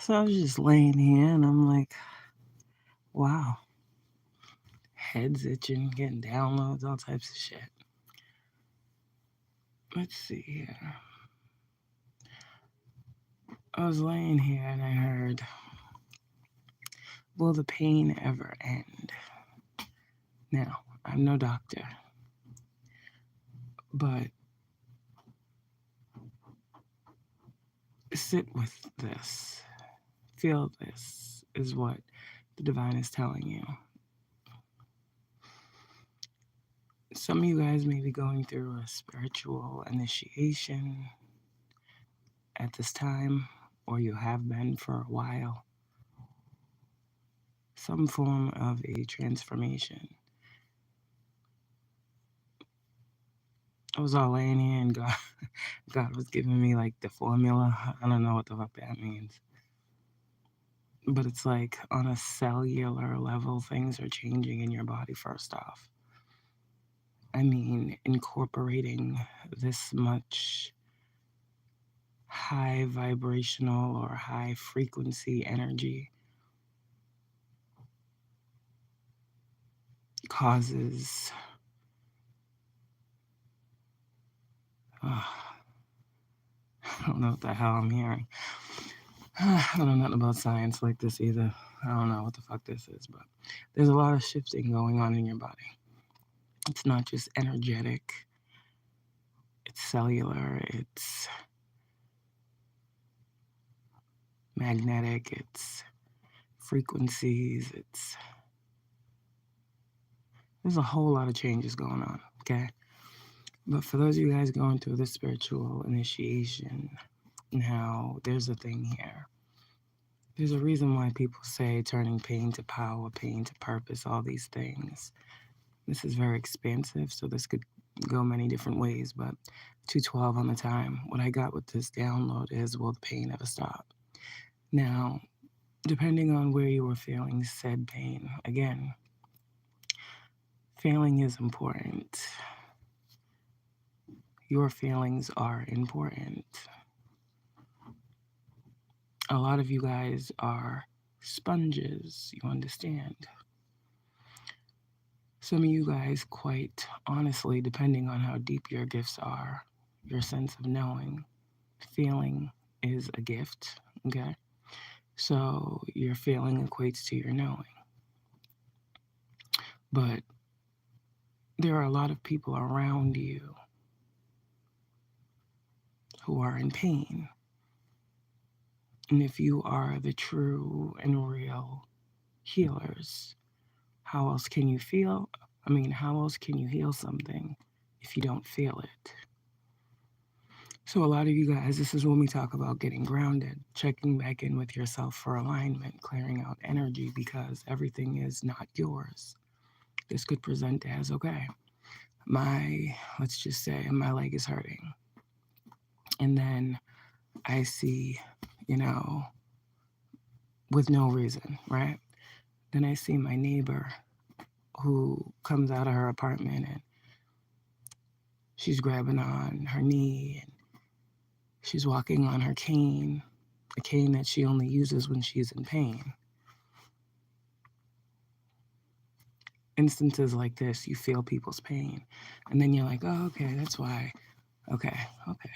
So I was just laying here and I'm like, wow, head's itching, getting downloads, all types of shit. Let's see here. I was laying here and I heard, will the pain ever end? Now, I'm no doctor, but sit with this. Feel this is what the divine is telling you. Some of you guys may be going through a spiritual initiation at this time, or you have been for a while. Some form of a transformation. I was all laying here and God was giving me like the formula. I don't know what the fuck that means. But it's like on a cellular level, things are changing in your body, first off. I mean, incorporating this much high vibrational or high frequency energy causes I don't know what the hell I'm hearing. I don't know nothing about science like this either. I don't know what the fuck this is, but there's a lot of shifting going on in your body. It's not just energetic, it's cellular, it's magnetic, it's frequencies, there's a whole lot of changes going on, okay? But for those of you guys going through the spiritual initiation, now there's a thing here. There's a reason why people say turning pain to power, pain to purpose, all these things. This is very expansive, so this could go many different ways, but 212 on the time. What I got with this download is, will the pain ever stop? Now, depending on where you were feeling said pain, again, feeling is important. Your feelings are important. A lot of you guys are sponges, you understand? Some of you guys, quite honestly, depending on how deep your gifts are, your sense of knowing, feeling is a gift, okay? So your feeling equates to your knowing. But there are a lot of people around you who are in pain. And if you are the true and real healers, how else can you feel? How else can you heal something if you don't feel it? So a lot of you guys, this is when we talk about getting grounded, checking back in with yourself for alignment, clearing out energy, because everything is not yours. This could present as, okay, let's just say my leg is hurting. And then I see, with no reason, right? Then I see my neighbor who comes out of her apartment and she's grabbing on her knee and she's walking on her cane, a cane that she only uses when she's in pain. Instances like this, you feel people's pain. And then you're like, oh, okay, that's why. Okay,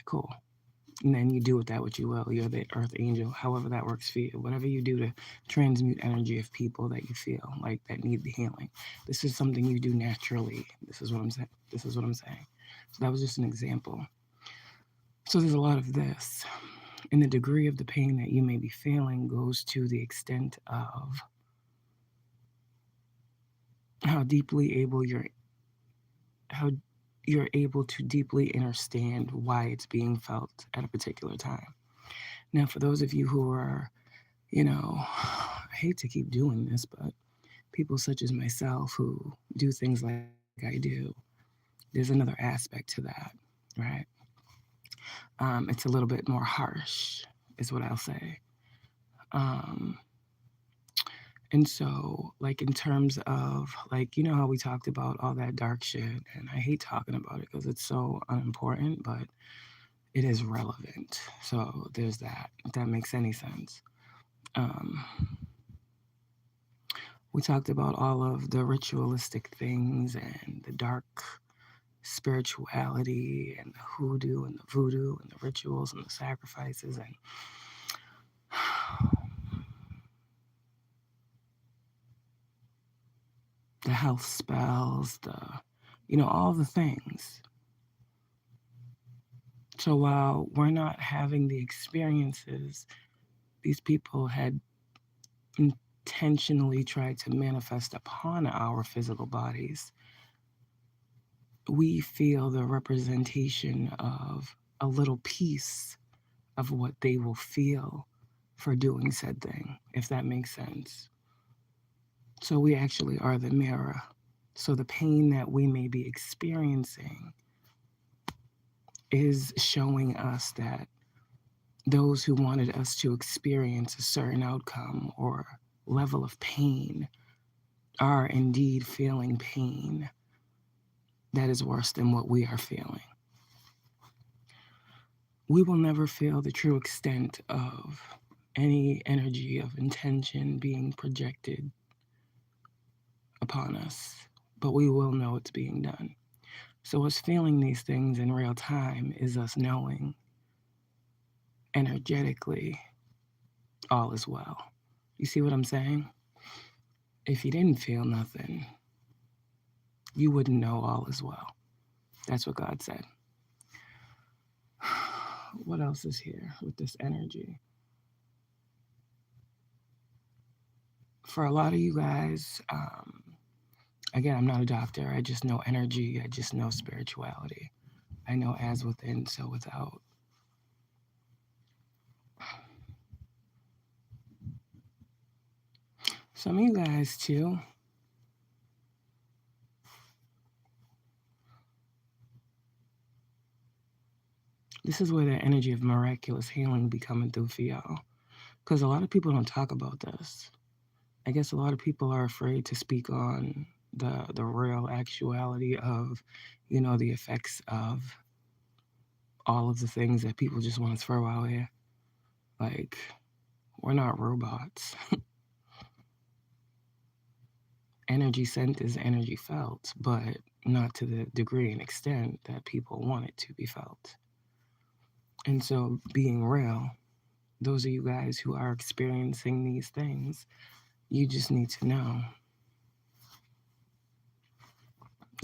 cool. And then you do with that what you will. You're the earth angel, however that works for you. Whatever you do to transmute energy of people that you feel like that need the healing. This is something you do naturally. This is what I'm saying. So that was just an example. So there's a lot of this. And the degree of the pain that you may be feeling goes to the extent of how you're able to deeply understand why it's being felt at a particular time. Now, for those of you who are, I hate to keep doing this, but people such as myself who do things like I do, there's another aspect to that, right? It's a little bit more harsh, is what I'll say. And so, like, in terms of, like, you know how we talked about all that dark shit, and I hate talking about it because it's so unimportant, but it is relevant. So there's that, if that makes any sense. Um, we talked about all of the ritualistic things and the dark spirituality and the hoodoo and the voodoo and the rituals and the sacrifices and the health spells, all the things. So while we're not having the experiences these people had intentionally tried to manifest upon our physical bodies, we feel the representation of a little piece of what they will feel for doing said thing, if that makes sense. So we actually are the mirror. So the pain that we may be experiencing is showing us that those who wanted us to experience a certain outcome or level of pain are indeed feeling pain that is worse than what we are feeling. We will never feel the true extent of any energy of intention being projected upon us, but we will know it's being done. So us feeling these things in real time is us knowing energetically all is well. You see what I'm saying? If you didn't feel nothing, you wouldn't know all is well. That's what God said. What else is here with this energy? For a lot of you guys, again, I'm not a doctor. I just know energy. I just know spirituality. I know as within, so without. Some of you guys, too, this is where the energy of miraculous healing be coming through for y'all. Because a lot of people don't talk about this. I guess a lot of people are afraid to speak on the real actuality of, the effects of all of the things that people just want to throw out here. Like, we're not robots. Energy sent is energy felt, but not to the degree and extent that people want it to be felt. And so, being real, those of you guys who are experiencing these things, you just need to know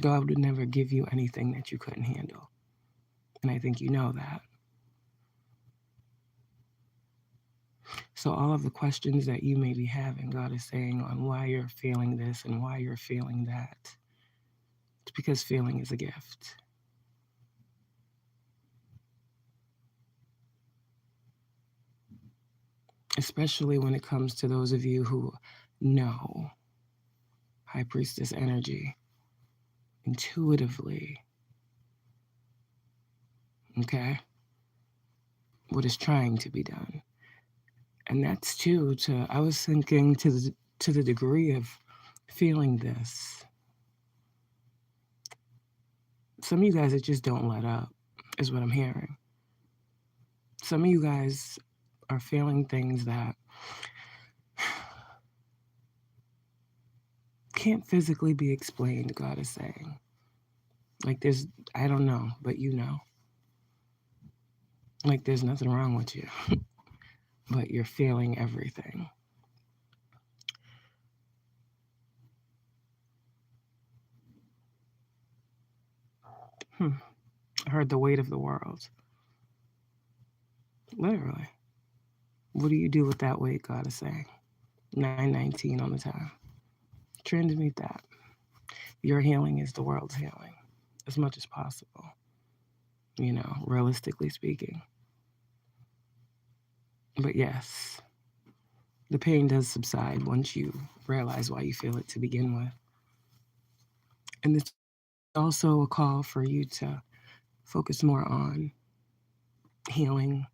God would never give you anything that you couldn't handle. And I think you know that. So all of the questions that you may be having, God is saying on why you're feeling this and why you're feeling that. It's because feeling is a gift. Especially when it comes to those of you who know High Priestess energy intuitively. Okay? What is trying to be done. And that's too I was thinking to the degree of feeling this. Some of you guys that just don't let up is what I'm hearing. Some of you guys are feeling things that can't physically be explained, God is saying. Like I don't know, but you know. Like there's nothing wrong with you, but you're feeling everything. I heard the weight of the world. Literally. What do you do with that weight, God is saying? 9:19 on the time. Transmute that. Your healing is the world's healing as much as possible, realistically speaking. But yes, the pain does subside once you realize why you feel it to begin with. And it's also a call for you to focus more on healing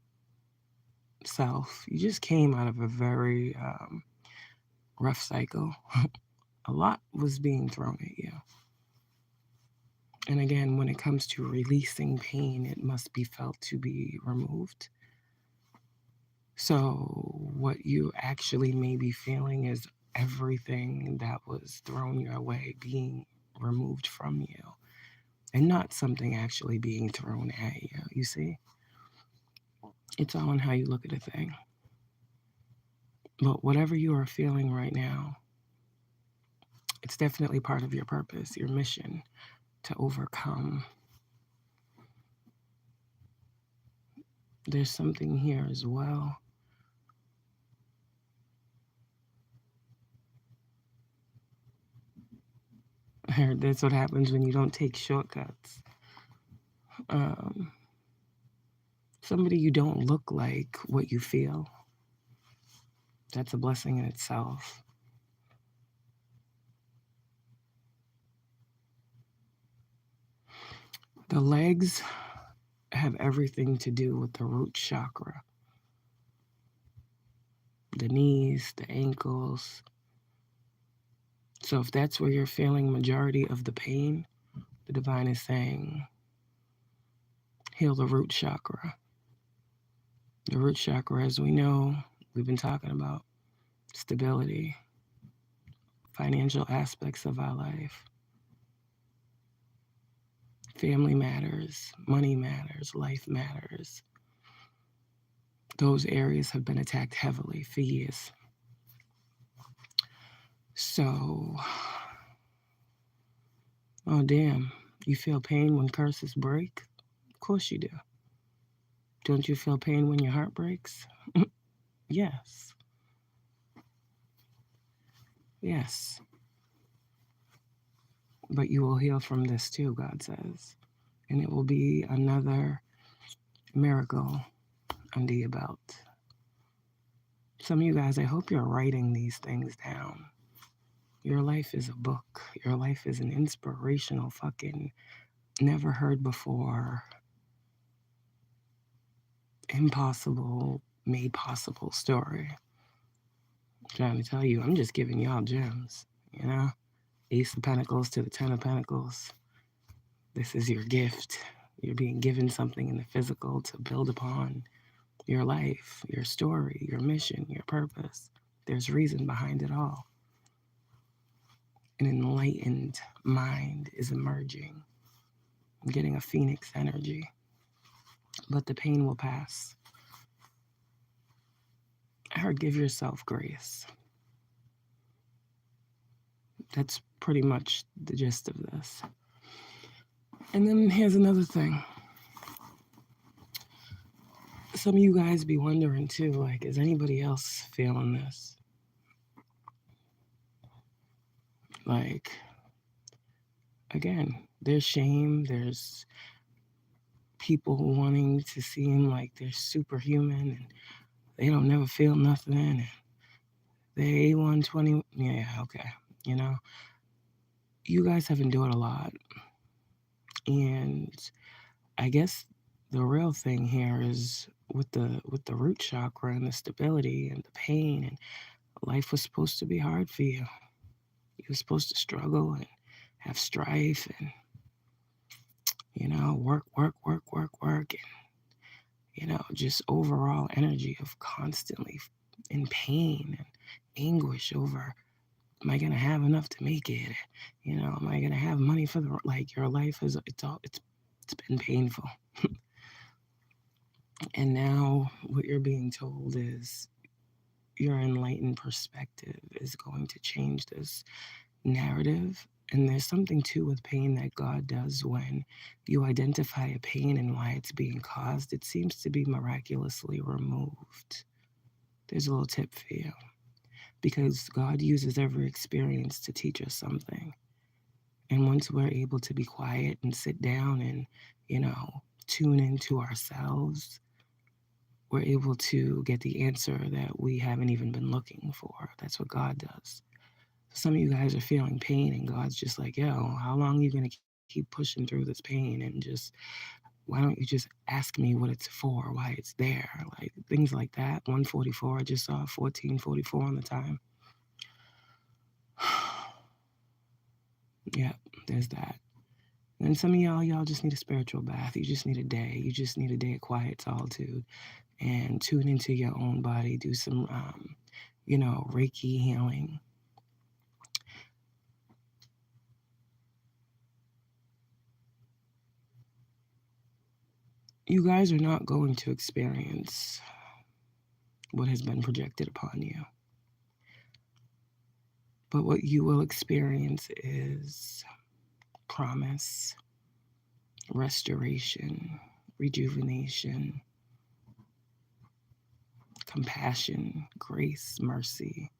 self. You just came out of a very rough cycle. A lot was being thrown at you. And again, when it comes to releasing pain, it must be felt to be removed. So what you actually may be feeling is everything that was thrown your way being removed from you, and not something actually being thrown at you. You see? It's all in how you look at a thing. But whatever you are feeling right now, it's definitely part of your purpose, your mission to overcome. There's something here as well. That's what happens when you don't take shortcuts. Um, Somebody, you don't look like what you feel. That's a blessing in itself. The legs have everything to do with the root chakra. The knees, the ankles. So if that's where you're feeling majority of the pain, the divine is saying, heal the root chakra. The root chakra, as we know, we've been talking about stability, financial aspects of our life, family matters, money matters, life matters. Those areas have been attacked heavily for years. So, oh damn, you feel pain when curses break? Of course you do. Don't you feel pain when your heart breaks? Yes. Yes. But you will heal from this too, God says. And it will be another miracle under your belt. Some of you guys, I hope you're writing these things down. Your life is a book. Your life is an inspirational fucking never heard before, impossible, made possible story. I'm trying to tell you, I'm just giving y'all gems, you know? Ace of Pentacles to the Ten of Pentacles. This is your gift. You're being given something in the physical to build upon your life, your story, your mission, your purpose. There's reason behind it all. An enlightened mind is emerging. I'm getting a phoenix energy. But the pain will pass. I heard give yourself grace. That's pretty much the gist of this. And then here's another thing. Some of you guys be wondering too, like, is anybody else feeling this? Like, again, there's shame, there's people wanting to seem like they're superhuman and they don't never feel nothing and they A120. Yeah, okay. You know, you guys have endured a lot. And I guess the real thing here is with the root chakra and the stability and the pain, and life was supposed to be hard for you. You were supposed to struggle and have strife and, you know, work, and, you know, just overall energy of constantly in pain and anguish over, am I gonna have enough to make it? You know, am I gonna have money for the, like, your life is, it's been painful. And now what you're being told is your enlightened perspective is going to change this narrative. And there's something too with pain that God does when you identify a pain and why it's being caused. It seems to be miraculously removed. There's a little tip for you. Because God uses every experience to teach us something. And once we're able to be quiet and sit down and, you know, tune into ourselves, we're able to get the answer that we haven't even been looking for. That's what God does. Some of you guys are feeling pain, and God's just like, yo, how long are you going to keep pushing through this pain? And just, why don't you just ask me what it's for, why it's there? Like things like that. 144, I just saw 1444 on the time. Yeah, there's that. And some of y'all just need a spiritual bath. You just need a day. You just need a day of quiet solitude. and tune into your own body. Do some, Reiki healing. You guys are not going to experience what has been projected upon you. But what you will experience is promise, restoration, rejuvenation, compassion, grace, mercy,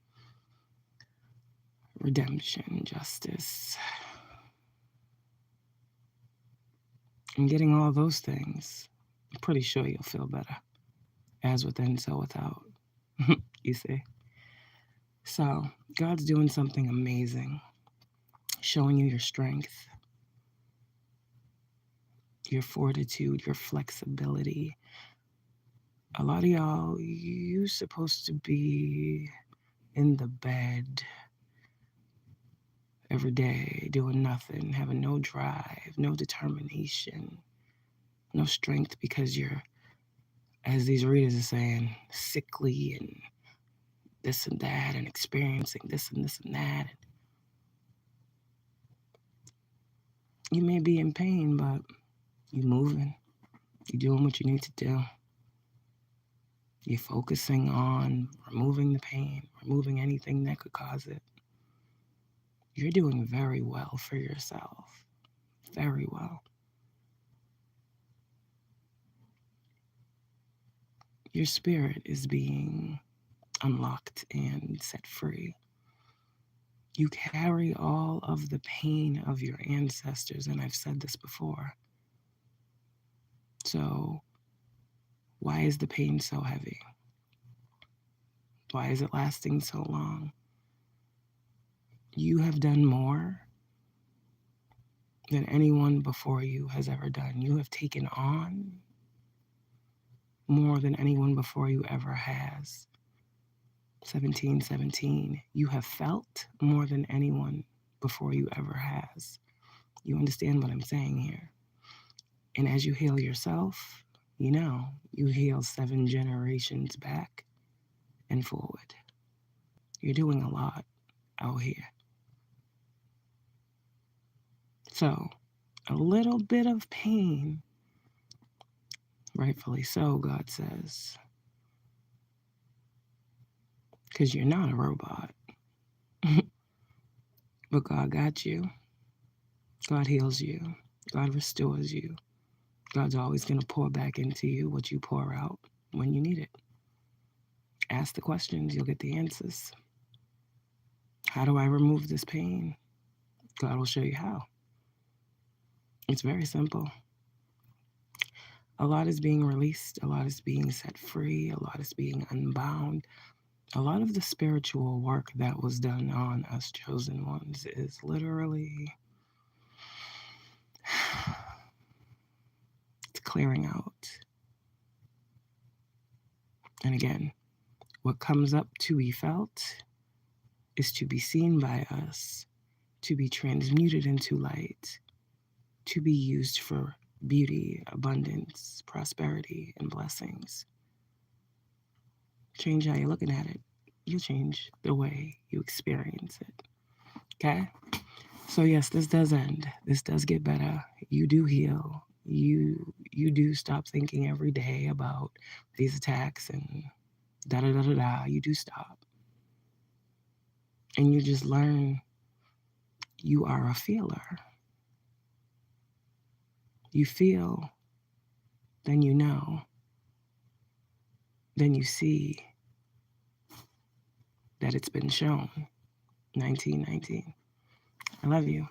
redemption, justice. And getting all those things, I'm pretty sure you'll feel better. As within, so without. You see? So, God's doing something amazing, showing you your strength, your fortitude, your flexibility. A lot of y'all, you supposed to be in the bed every day doing nothing, having no drive, no determination, no strength, because you're, as these readers are saying, sickly and this and that, and experiencing this and this and that. You may be in pain, but you're moving. You're doing what you need to do. You're focusing on removing the pain, removing anything that could cause it. You're doing very well for yourself. Very well. Your spirit is being unlocked and set free. You carry all of the pain of your ancestors, and I've said this before. So, why is the pain so heavy? Why is it lasting so long? You have done more than anyone before you has ever done. You have taken on more than anyone before you ever has. 1717. You have felt more than anyone before you ever has. You understand what I'm saying here? And as you heal yourself, you heal 7 generations back and forward. You're doing a lot out here. So, a little bit of pain, rightfully so, God says, because you're not a robot. But God got you. God heals you. God restores you. God's always going to pour back into you what you pour out when you need it. Ask the questions, you'll get the answers. How do I remove this pain? God will show you how. It's very simple. A lot is being released. A lot is being set free. A lot is being unbound. A lot of the spiritual work that was done on us chosen ones is literally it's clearing out. And again, what comes up to be felt is to be seen by us, to be transmuted into light, to be used for beauty, abundance, prosperity, and blessings. Change how you're looking at it. You'll change the way you experience it. Okay? So yes, this does end. This does get better. You do heal. You do stop thinking every day about these attacks and da-da-da-da-da. You do stop. And you just learn you are a feeler. You feel, then you know, then you see that it's been shown. 1919. I love you.